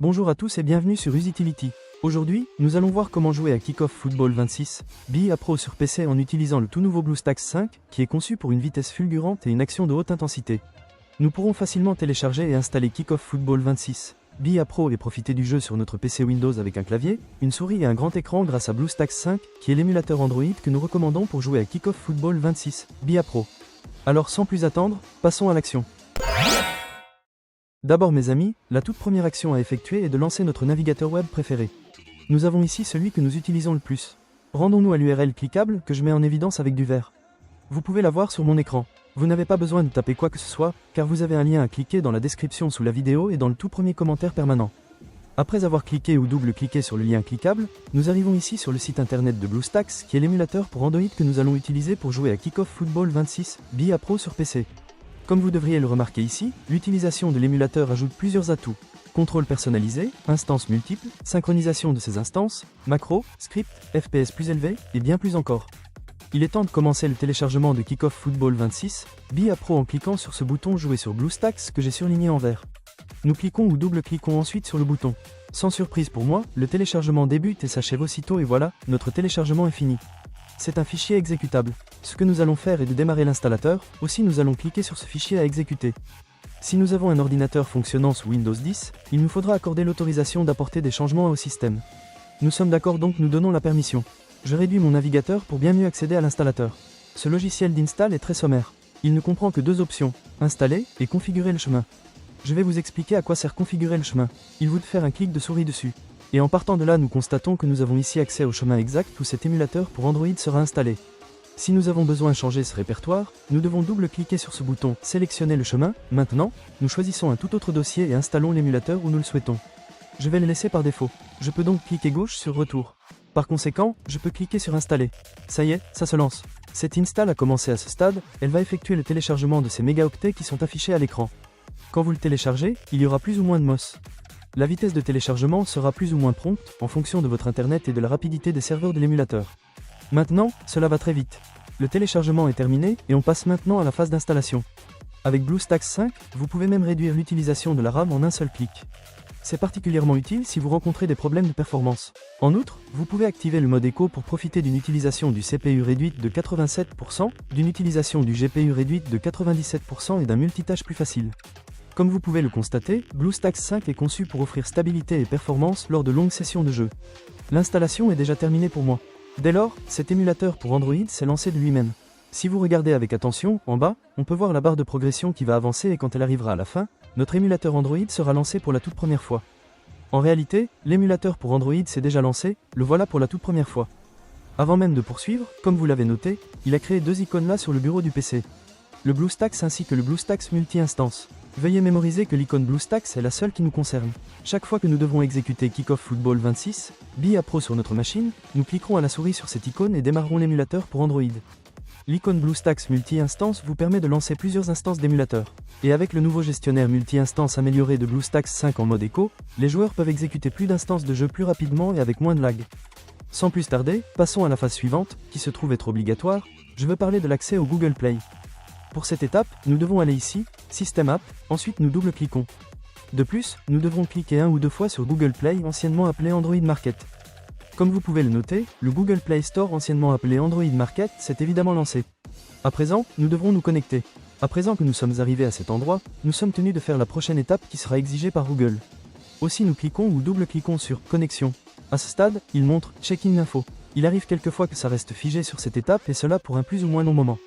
Bonjour à tous et bienvenue sur Usitility. Aujourd'hui, nous allons voir comment jouer à Kickoff Football 26, BIA Pro sur PC en utilisant le tout nouveau BlueStacks 5, qui est conçu pour une vitesse fulgurante et une action de haute intensité. Nous pourrons facilement télécharger et installer Kickoff Football 26, BIA Pro et profiter du jeu sur notre PC Windows avec un clavier, une souris et un grand écran grâce à BlueStacks 5, qui est l'émulateur Android que nous recommandons pour jouer à Kickoff Football 26, BIA Pro. Alors sans plus attendre, passons à l'action. D'abord mes amis, la toute première action à effectuer est de lancer notre navigateur web préféré. Nous avons ici celui que nous utilisons le plus. Rendons-nous à l'URL cliquable que je mets en évidence avec du vert. Vous pouvez la voir sur mon écran. Vous n'avez pas besoin de taper quoi que ce soit, car vous avez un lien à cliquer dans la description sous la vidéo et dans le tout premier commentaire permanent. Après avoir cliqué ou double-cliqué sur le lien cliquable, nous arrivons ici sur le site internet de BlueStacks qui est l'émulateur pour Android que nous allons utiliser pour jouer à Kickoff Football 26, BIA Pro sur PC. Comme vous devriez le remarquer ici, l'utilisation de l'émulateur ajoute plusieurs atouts. Contrôle personnalisé, instances multiples, synchronisation de ces instances, macros, scripts, FPS plus élevés, et bien plus encore. Il est temps de commencer le téléchargement de Kickoff Football 26, BIA Pro en cliquant sur ce bouton Jouer sur BlueStacks que j'ai surligné en vert. Nous cliquons ou double-cliquons ensuite sur le bouton. Sans surprise pour moi, le téléchargement débute et s'achève aussitôt et voilà, notre téléchargement est fini. C'est un fichier exécutable. Ce que nous allons faire est de démarrer l'installateur, aussi nous allons cliquer sur ce fichier à exécuter. Si nous avons un ordinateur fonctionnant sous Windows 10, il nous faudra accorder l'autorisation d'apporter des changements au système. Nous sommes d'accord donc nous donnons la permission. Je réduis mon navigateur pour bien mieux accéder à l'installateur. Ce logiciel d'install est très sommaire. Il ne comprend que deux options, installer et configurer le chemin. Je vais vous expliquer à quoi sert configurer le chemin. Il vous de faire un clic de souris dessus. Et en partant de là nous constatons que nous avons ici accès au chemin exact où cet émulateur pour Android sera installé. Si nous avons besoin de changer ce répertoire, nous devons double-cliquer sur ce bouton « Sélectionner le chemin ». Maintenant, nous choisissons un tout autre dossier et installons l'émulateur où nous le souhaitons. Je vais le laisser par défaut. Je peux donc cliquer gauche sur « Retour ». Par conséquent, je peux cliquer sur « Installer ». Ça y est, ça se lance. Cette install a commencé à ce stade, elle va effectuer le téléchargement de ces mégaoctets qui sont affichés à l'écran. Quand vous le téléchargez, il y aura plus ou moins de MOS. La vitesse de téléchargement sera plus ou moins prompte en fonction de votre internet et de la rapidité des serveurs de l'émulateur. Maintenant, cela va très vite. Le téléchargement est terminé et on passe maintenant à la phase d'installation. Avec BlueStacks 5, vous pouvez même réduire l'utilisation de la RAM en un seul clic. C'est particulièrement utile si vous rencontrez des problèmes de performance. En outre, vous pouvez activer le mode écho pour profiter d'une utilisation du CPU réduite de 87%, d'une utilisation du GPU réduite de 97% et d'un multitâche plus facile. Comme vous pouvez le constater, BlueStacks 5 est conçu pour offrir stabilité et performance lors de longues sessions de jeu. L'installation est déjà terminée pour moi. Dès lors, cet émulateur pour Android s'est lancé de lui-même. Si vous regardez avec attention, en bas, on peut voir la barre de progression qui va avancer et quand elle arrivera à la fin, notre émulateur Android sera lancé pour la toute première fois. En réalité, l'émulateur pour Android s'est déjà lancé, le voilà pour la toute première fois. Avant même de poursuivre, comme vous l'avez noté, il a créé deux icônes là sur le bureau du PC. Le BlueStacks ainsi que le BlueStacks multi-instance. Veuillez mémoriser que l'icône BlueStacks est la seule qui nous concerne. Chaque fois que nous devrons exécuter Kickoff Football 26, BIA Pro sur notre machine, nous cliquerons à la souris sur cette icône et démarrerons l'émulateur pour Android. L'icône BlueStacks multi-instance vous permet de lancer plusieurs instances d'émulateurs. Et avec le nouveau gestionnaire multi-instance amélioré de BlueStacks 5 en mode écho, les joueurs peuvent exécuter plus d'instances de jeu plus rapidement et avec moins de lag. Sans plus tarder, passons à la phase suivante, qui se trouve être obligatoire, je veux parler de l'accès au Google Play. Pour cette étape, nous devons aller ici, System App, ensuite nous double-cliquons. De plus, nous devrons cliquer un ou deux fois sur Google Play, anciennement appelé Android Market. Comme vous pouvez le noter, le Google Play Store, anciennement appelé Android Market, s'est évidemment lancé. À présent, nous devrons nous connecter. À présent que nous sommes arrivés à cet endroit, nous sommes tenus de faire la prochaine étape qui sera exigée par Google. Aussi nous cliquons ou double-cliquons sur Connexion. À ce stade, il montre Check-in info. Il arrive quelquefois que ça reste figé sur cette étape et cela pour un plus ou moins long moment.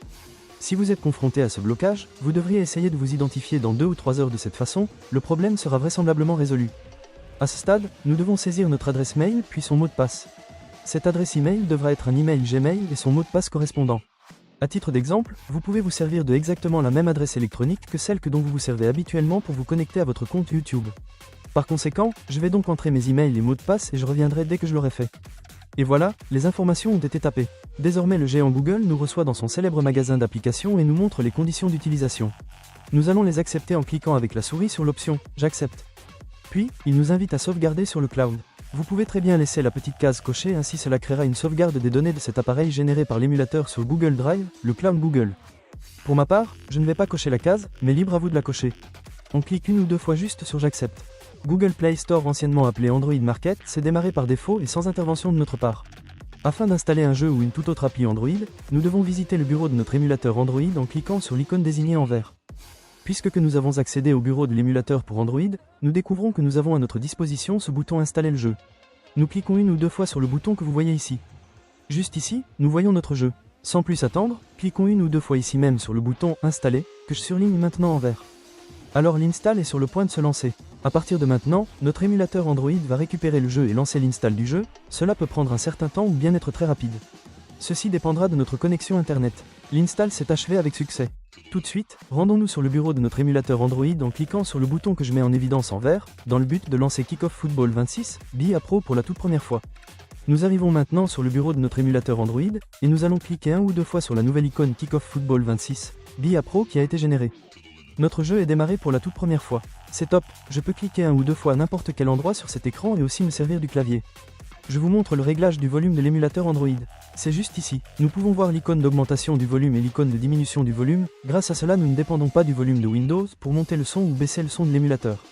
Si vous êtes confronté à ce blocage, vous devriez essayer de vous identifier dans 2 ou 3 heures de cette façon, le problème sera vraisemblablement résolu. À ce stade, nous devons saisir notre adresse mail puis son mot de passe. Cette adresse email devra être un email Gmail et son mot de passe correspondant. À titre d'exemple, vous pouvez vous servir de exactement la même adresse électronique que celle dont vous vous servez habituellement pour vous connecter à votre compte YouTube. Par conséquent, je vais donc entrer mes emails et mots de passe et je reviendrai dès que je l'aurai fait. Et voilà, les informations ont été tapées. Désormais le géant Google nous reçoit dans son célèbre magasin d'applications et nous montre les conditions d'utilisation. Nous allons les accepter en cliquant avec la souris sur l'option « J'accepte ». Puis, il nous invite à sauvegarder sur le cloud. Vous pouvez très bien laisser la petite case cochée, ainsi cela créera une sauvegarde des données de cet appareil générée par l'émulateur sur Google Drive, le cloud Google. Pour ma part, je ne vais pas cocher la case, mais libre à vous de la cocher. On clique une ou deux fois juste sur « J'accepte ». Google Play Store, anciennement appelé Android Market, s'est démarré par défaut et sans intervention de notre part. Afin d'installer un jeu ou une toute autre appli Android, nous devons visiter le bureau de notre émulateur Android en cliquant sur l'icône désignée en vert. Puisque nous avons accédé au bureau de l'émulateur pour Android, nous découvrons que nous avons à notre disposition ce bouton Installer le jeu. Nous cliquons une ou deux fois sur le bouton que vous voyez ici. Juste ici, nous voyons notre jeu. Sans plus attendre, cliquons une ou deux fois ici même sur le bouton Installer, que je surligne maintenant en vert. Alors l'install est sur le point de se lancer. À partir de maintenant, notre émulateur Android va récupérer le jeu et lancer l'install du jeu. Cela peut prendre un certain temps ou bien être très rapide. Ceci dépendra de notre connexion internet. L'install s'est achevé avec succès. Tout de suite, rendons-nous sur le bureau de notre émulateur Android en cliquant sur le bouton que je mets en évidence en vert, dans le but de lancer Kickoff Football 26, BIA Pro pour la toute première fois. Nous arrivons maintenant sur le bureau de notre émulateur Android, et nous allons cliquer un ou deux fois sur la nouvelle icône Kickoff Football 26, BIA Pro qui a été générée. Notre jeu est démarré pour la toute première fois. C'est top, je peux cliquer un ou deux fois à n'importe quel endroit sur cet écran et aussi me servir du clavier. Je vous montre le réglage du volume de l'émulateur Android. C'est juste ici. Nous pouvons voir l'icône d'augmentation du volume et l'icône de diminution du volume. Grâce à cela, nous ne dépendons pas du volume de Windows pour monter le son ou baisser le son de l'émulateur.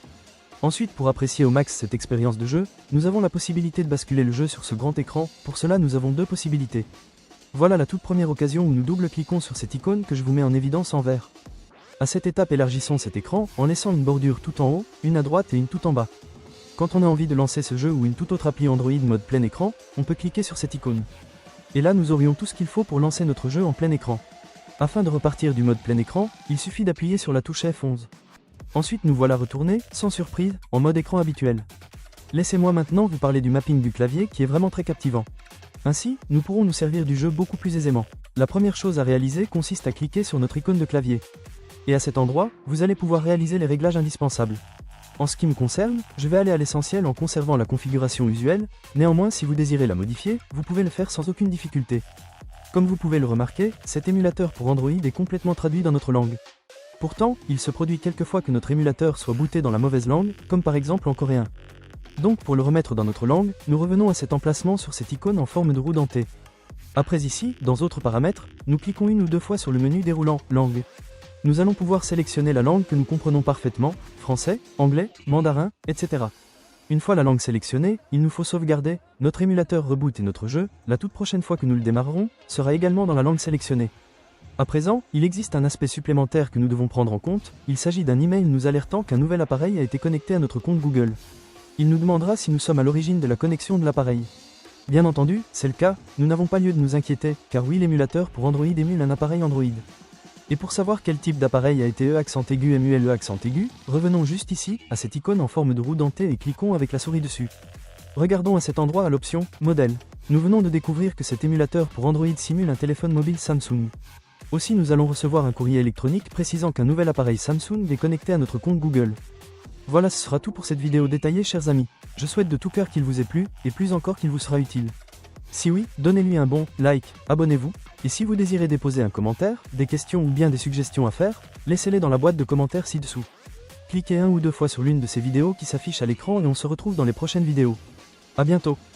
Ensuite, pour apprécier au max cette expérience de jeu, nous avons la possibilité de basculer le jeu sur ce grand écran. Pour cela, nous avons deux possibilités. Voilà la toute première occasion où nous double-cliquons sur cette icône que je vous mets en évidence en vert. À cette étape, élargissons cet écran en laissant une bordure tout en haut, une à droite et une tout en bas. Quand on a envie de lancer ce jeu ou une toute autre appli Android mode plein écran, on peut cliquer sur cette icône. Et là, nous aurions tout ce qu'il faut pour lancer notre jeu en plein écran. Afin de repartir du mode plein écran, il suffit d'appuyer sur la touche F11. Ensuite, nous voilà retournés, sans surprise, en mode écran habituel. Laissez-moi maintenant vous parler du mapping du clavier qui est vraiment très captivant. Ainsi, nous pourrons nous servir du jeu beaucoup plus aisément. La première chose à réaliser consiste à cliquer sur notre icône de clavier. Et à cet endroit, vous allez pouvoir réaliser les réglages indispensables. En ce qui me concerne, je vais aller à l'essentiel en conservant la configuration usuelle, néanmoins si vous désirez la modifier, vous pouvez le faire sans aucune difficulté. Comme vous pouvez le remarquer, cet émulateur pour Android est complètement traduit dans notre langue. Pourtant, il se produit quelquefois que notre émulateur soit booté dans la mauvaise langue, comme par exemple en coréen. Donc pour le remettre dans notre langue, nous revenons à cet emplacement sur cette icône en forme de roue dentée. Après ici, dans Autres paramètres, nous cliquons une ou deux fois sur le menu déroulant « Langue ». Nous allons pouvoir sélectionner la langue que nous comprenons parfaitement, français, anglais, mandarin, etc. Une fois la langue sélectionnée, il nous faut sauvegarder, notre émulateur reboot et notre jeu, la toute prochaine fois que nous le démarrerons, sera également dans la langue sélectionnée. À présent, il existe un aspect supplémentaire que nous devons prendre en compte, il s'agit d'un email nous alertant qu'un nouvel appareil a été connecté à notre compte Google. Il nous demandera si nous sommes à l'origine de la connexion de l'appareil. Bien entendu, c'est le cas, nous n'avons pas lieu de nous inquiéter, car oui, l'émulateur pour Android émule un appareil Android. Et pour savoir quel type d'appareil a été EAC accent aigu, revenons juste ici, à cette icône en forme de roue dentée et cliquons avec la souris dessus. Regardons à cet endroit à l'option « Modèle ». Nous venons de découvrir que cet émulateur pour Android simule un téléphone mobile Samsung. Aussi nous allons recevoir un courrier électronique précisant qu'un nouvel appareil Samsung est connecté à notre compte Google. Voilà, ce sera tout pour cette vidéo détaillée chers amis. Je souhaite de tout cœur qu'il vous ait plu, et plus encore qu'il vous sera utile. Si oui, donnez-lui un bon like, abonnez-vous, et si vous désirez déposer un commentaire, des questions ou bien des suggestions à faire, laissez-les dans la boîte de commentaires ci-dessous. Cliquez un ou deux fois sur l'une de ces vidéos qui s'affichent à l'écran et on se retrouve dans les prochaines vidéos. À bientôt.